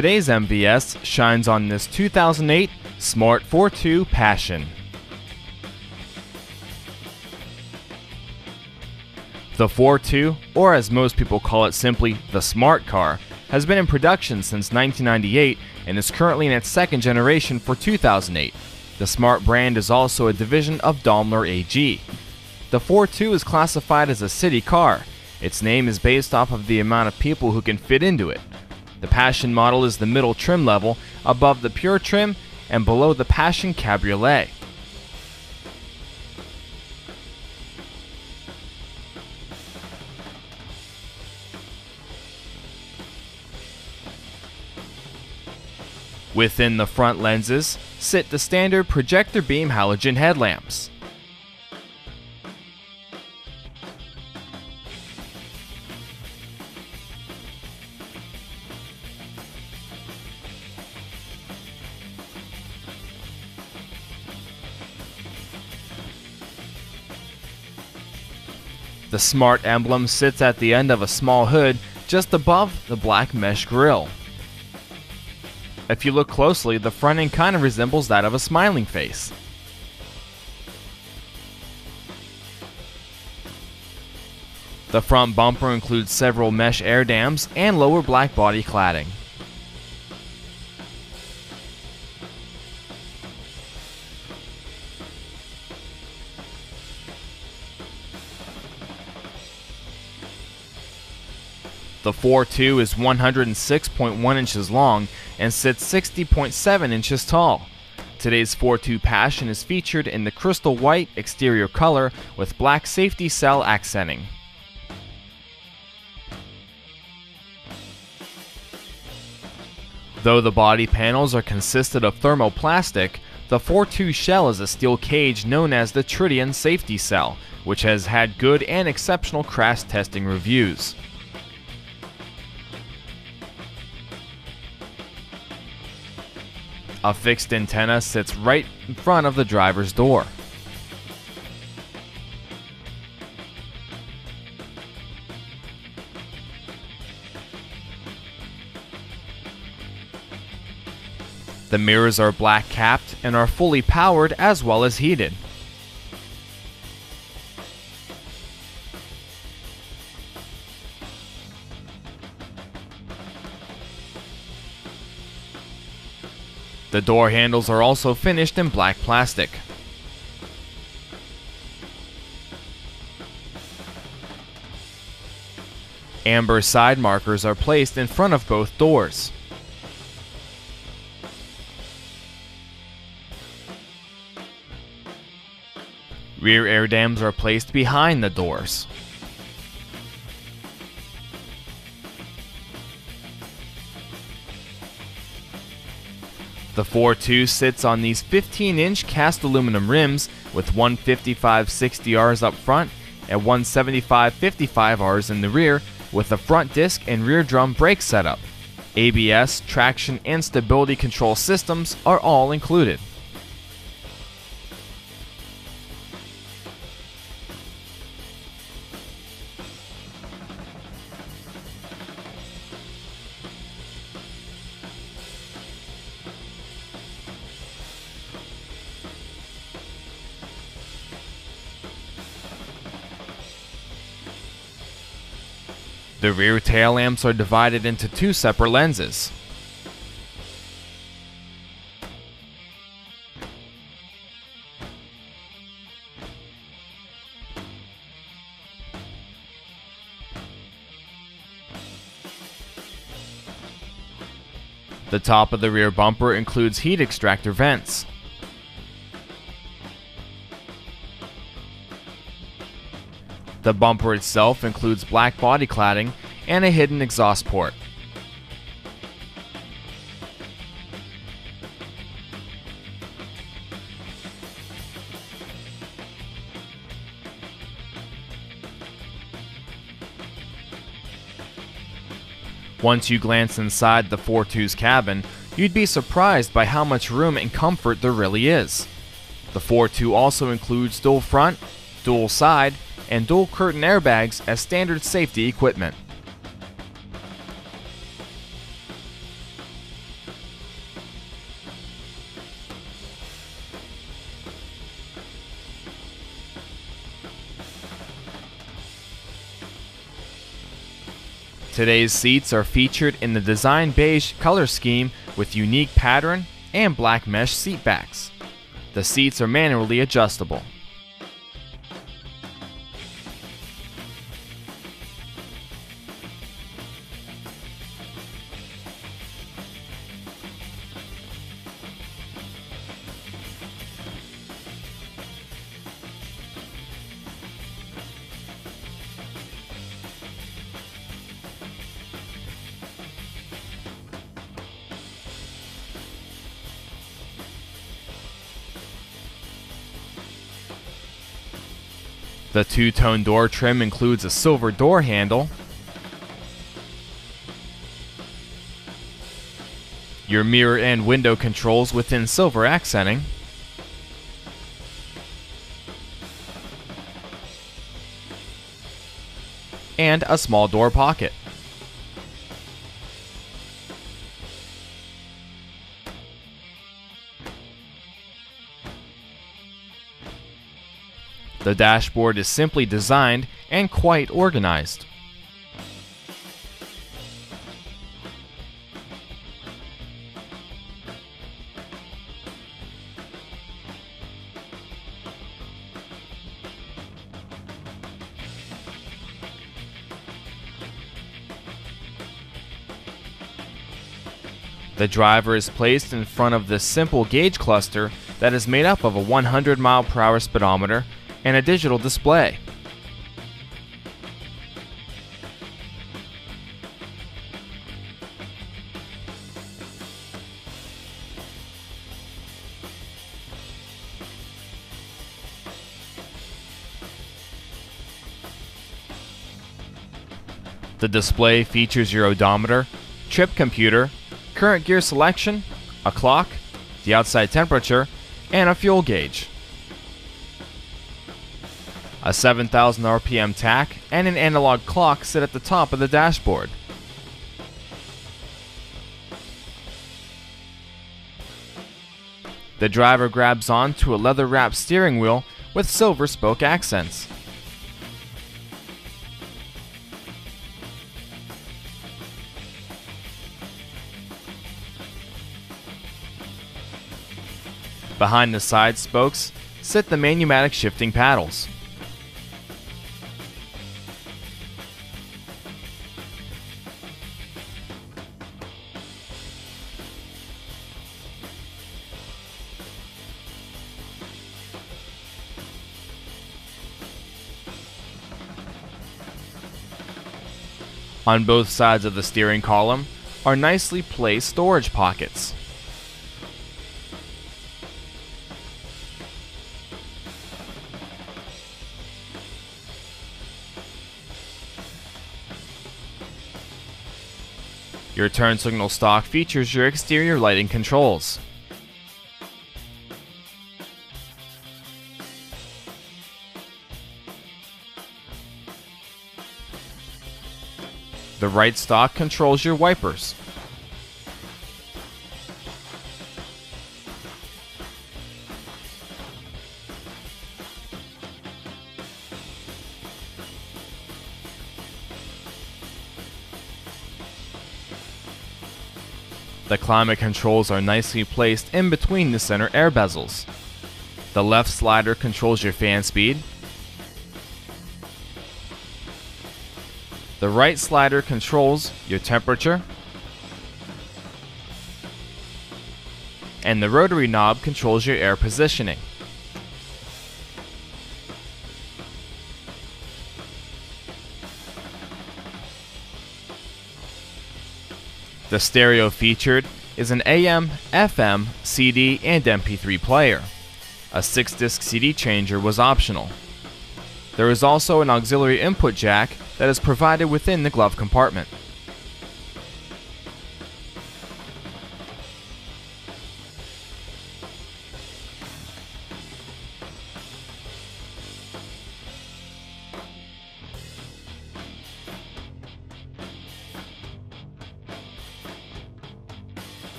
Today's MVS shines on this 2008 Smart Fortwo Passion. The Fortwo, or as most people call it simply, the Smart car, has been in production since 1998 and is currently in its second generation for 2008. The Smart brand is also a division of Daimler AG. The Fortwo is classified as a city car. Its name is based off of the amount of people who can fit into it. The Passion model is the middle trim level, above the Pure trim, and below the Passion Cabriolet. Within the front lenses sit the standard projector beam halogen headlamps. The Smart emblem sits at the end of a small hood just above the black mesh grille. If you look closely, the front end kind of resembles that of a smiling face. The front bumper includes several mesh air dams and lower black body cladding. The Fortwo is 106.1 inches long and sits 60.7 inches tall. Today's Fortwo Passion is featured in the crystal white exterior color with black safety cell accenting. Though the body panels are consisted of thermoplastic, the Fortwo shell is a steel cage known as the Tritium safety cell, which has had good and exceptional crash testing reviews. A fixed antenna sits right in front of the driver's door. The mirrors are black capped and are fully powered as well as heated. The door handles are also finished in black plastic. Amber side markers are placed in front of both doors. Rear air dams are placed behind the doors. The Fortwo sits on these 15-inch cast aluminum rims with 155/60Rs up front and 175/55Rs in the rear, with a front disc and rear drum brake setup. ABS, traction, and stability control systems are all included. The rear tail lamps are divided into two separate lenses. The top of the rear bumper includes heat extractor vents. The bumper itself includes black body cladding and a hidden exhaust port. Once you glance inside the Fortwo's cabin, you'd be surprised by how much room and comfort there really is. The Fortwo also includes dual front, dual side, and dual curtain airbags as standard safety equipment. Today's seats are featured in the design beige color scheme with unique pattern and black mesh seat backs. The seats are manually adjustable. The two-tone door trim includes a silver door handle, your mirror and window controls within silver accenting, and a small door pocket. The dashboard is simply designed and quite organized. The driver is placed in front of this simple gauge cluster that is made up of a 100-mile-per-hour speedometer and a digital display. The display features your odometer, trip computer, current gear selection, a clock, the outside temperature, and a fuel gauge. A 7,000 RPM tach and an analog clock sit at the top of the dashboard. The driver grabs onto a leather-wrapped steering wheel with silver spoke accents. Behind the side spokes sit the manumatic shifting paddles. On both sides of the steering column are nicely placed storage pockets. Your turn signal stalk features your exterior lighting controls. The right stalk controls your wipers. The climate controls are nicely placed in between the center air bezels. The left slider controls your fan speed. The right slider controls your temperature. And the rotary knob controls your air positioning. The stereo featured is an AM, FM, CD, and MP3 player. A 6-disc CD changer was optional. There is also an auxiliary input jack that is provided within the glove compartment.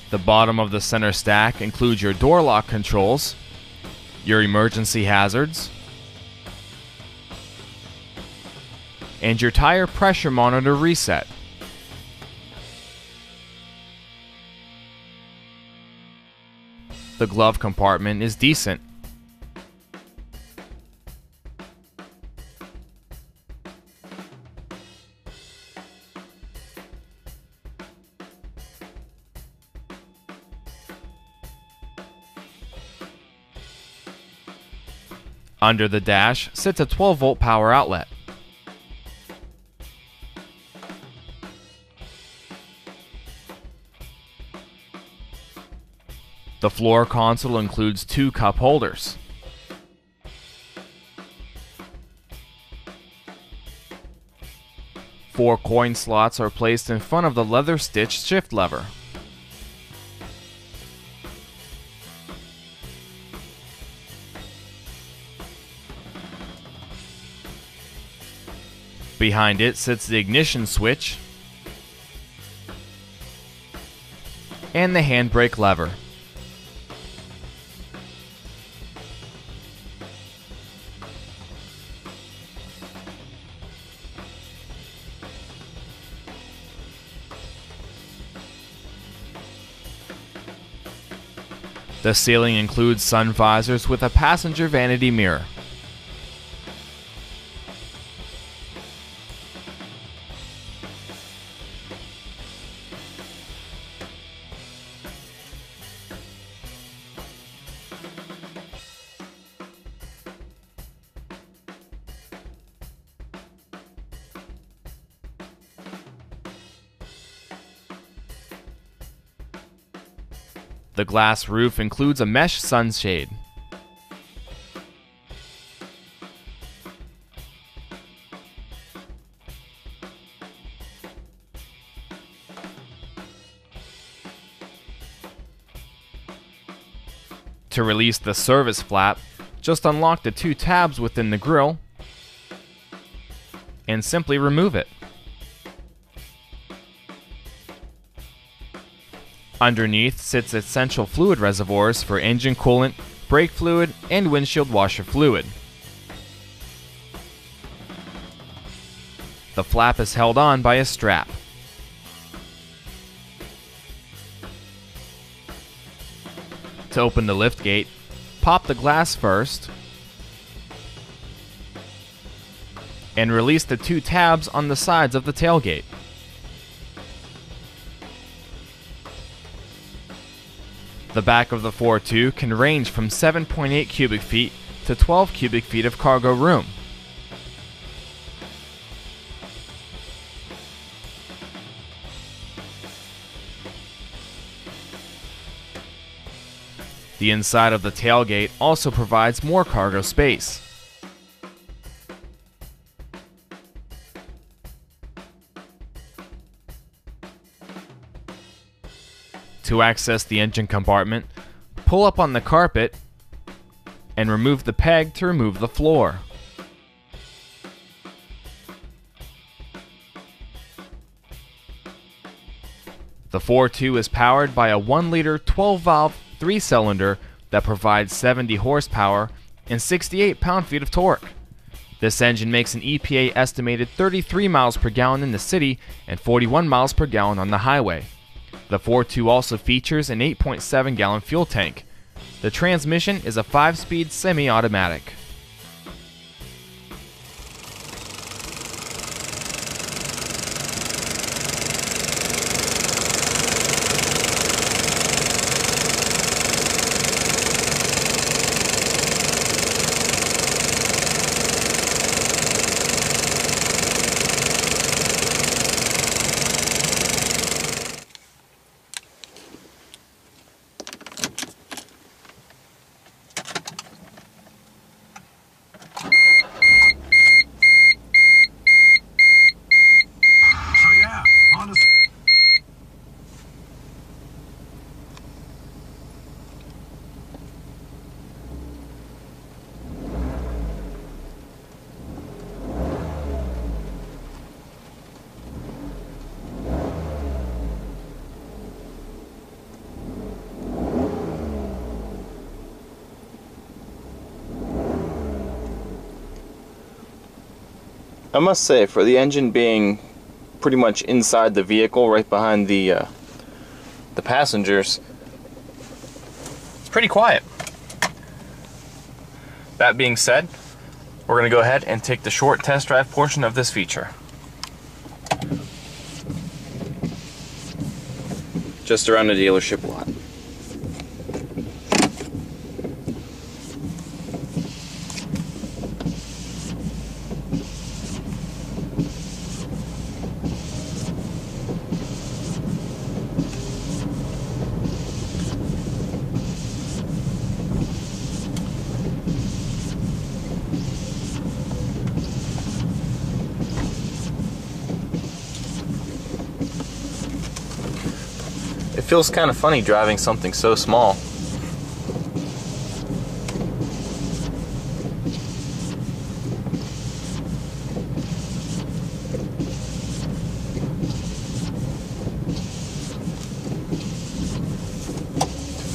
The bottom of the center stack includes your door lock controls, your emergency hazards, and your tire pressure monitor reset. The glove compartment is decent. Under the dash sits a 12-volt power outlet. The floor console includes 2 cup holders. Four coin slots are placed in front of the leather-stitched shift lever. Behind it sits the ignition switch and the handbrake lever. The ceiling includes sun visors with a passenger vanity mirror. The glass roof includes a mesh sunshade. To release the service flap, just unlock the 2 tabs within the grille and simply remove it. Underneath sits essential fluid reservoirs for engine coolant, brake fluid, and windshield washer fluid. The flap is held on by a strap. To open the liftgate, pop the glass first and release the 2 tabs on the sides of the tailgate. The back of the Fortwo can range from 7.8 cubic feet to 12 cubic feet of cargo room. The inside of the tailgate also provides more cargo space. To access the engine compartment, pull up on the carpet and remove the peg to remove the floor. The Fortwo is powered by a 1-liter 12-valve 3-cylinder that provides 70 horsepower and 68 pound-feet of torque. This engine makes an EPA estimated 33 miles per gallon in the city and 41 miles per gallon on the highway. The Fortwo also features an 8.7-gallon fuel tank. The transmission is a 5-speed semi-automatic. I must say, for the engine being pretty much inside the vehicle, right behind the passengers, it's pretty quiet. That being said, we're going to go ahead and take the short test drive portion of this feature. Just around the dealership lot. It feels kind of funny driving something so small. Turn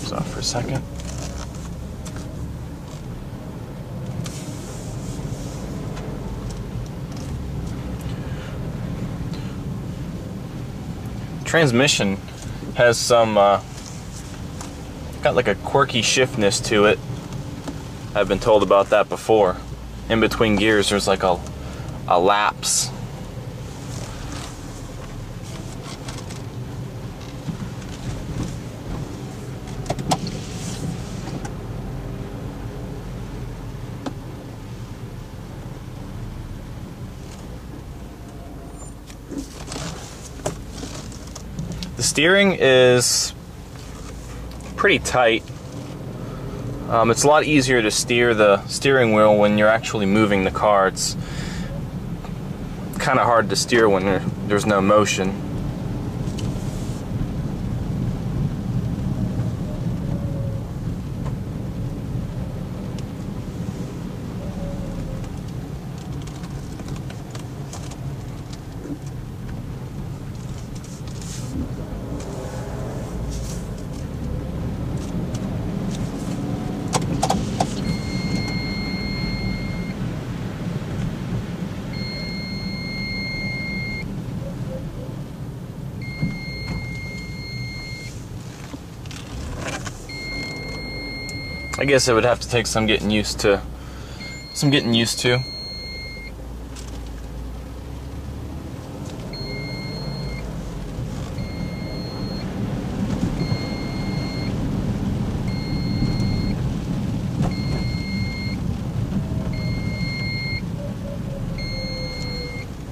this off for a second. Transmission has some got like a quirky shiftness to it. I've been told about that before. In between gears there's like a lapse. The steering is pretty tight. It's a lot easier to steer the steering wheel when you're actually moving the car. It's kind of hard to steer when there's no motion. I guess it would have to take some getting used to.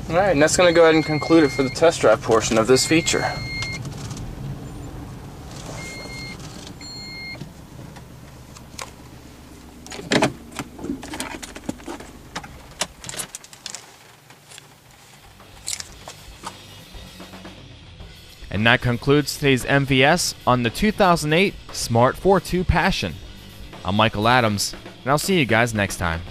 Alright, and that's going to go ahead and conclude it for the test drive portion of this feature. And that concludes today's MVS on the 2008 Smart Fortwo Passion. I'm Michael Adams, and I'll see you guys next time.